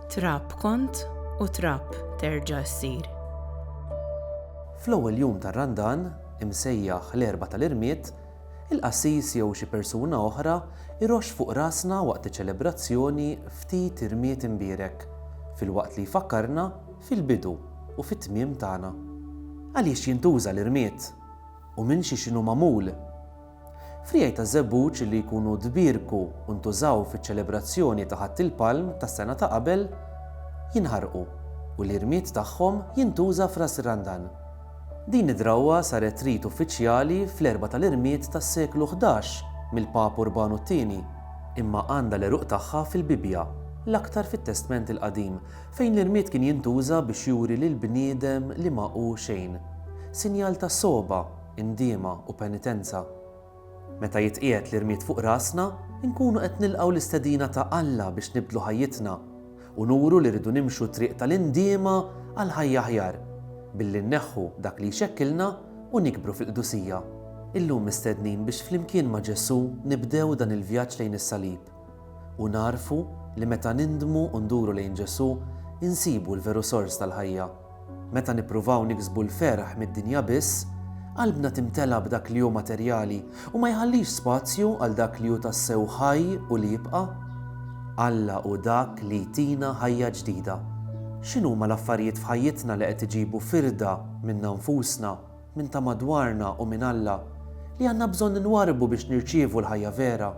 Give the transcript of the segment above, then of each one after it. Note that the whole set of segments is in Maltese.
Trab kont u trab terġa' ssir. Fl-ewwel jum tar-Randan, imsejjaħ l-erba' tal-Irmiet, il-qassis jew xi persuna oħra iroxx fuq rasna waqt iċ-ċelebrazzjoni ftit irmiet imbierek, filwaqt li jfakkarna fil-bidu u fit-tmiem tagħna. Għaliex jintuża l-irmiet u minn xi x'inhu magħmul. Frijaj ta' żebbuġ li jkunu dbierku u ntużaw fiċ-ċelebrazzjoni ta' ħadd il-palm tas-sena ta' qabel jinħarqu u l-irmiet tagħhom jintuża f'Ras ir-Randan. Din id-drawwa saret rit uffiċjali fl-erba' tal-Irmiet tas-seklu 11 mill-Papa Urbanu II, imma għandha l-eruq tagħha fil-Bibja, l-aktar fit-Testament il-Qadim, fejn l-irmiet kien jintuża biex juri lil bniedem li ma hu xejn, sinjal ta' soba, indiema u penitenza. Meta jitqiegħed l-irmiet fuq rasna, nkunu qed nilqgħu l-istedina ta' Alla biex nibdlu ħajjitna u nuru li rridu nimxu triq tal-indiema għal ħajja aħjar, billi nneħħu dak li jxekkilna u nikbru fil-qdusija. Illum mistednin biex flimkien ma' Ġesu nibdew dan il-vjaġġ lejn is-salib u narfu li meta nindmu u nduru lejn Ġesu insibu l-veru sors tal-ħajja. Meta nippruvaw niksbu l-ferħ mid-dinja biss, qalbna timtela b'dak li hu materjali u ma jħallix spazju għal dak li hu tassew ħaj u li jibqa'. Alla u dak li jtina ħajja ġdida. X'inhuma l-affarijiet f'ħajjitna li qed iġibu firda minna nfusna, minn ta' madwarna u minn Alla li għandna bżonn nwarbu biex nirċievu l-ħajja vera?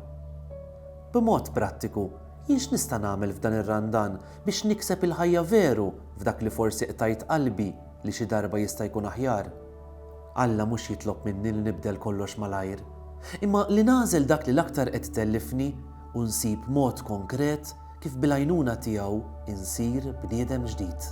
B'mod prattiku, jien x'nista' nagħmel f'dan ir-Randan biex nikseb il-ħajja veru f'dak li forsi qtajt qalbi li xi darba jista' jkun aħjar? Alla mhux jitlob minni li nibdel kollox malajr, imma li nagħżel dak li l-aktar qed tellifni u nsib mod konkret kif bil-għajnuna tiegħu insir bniedem ġdid.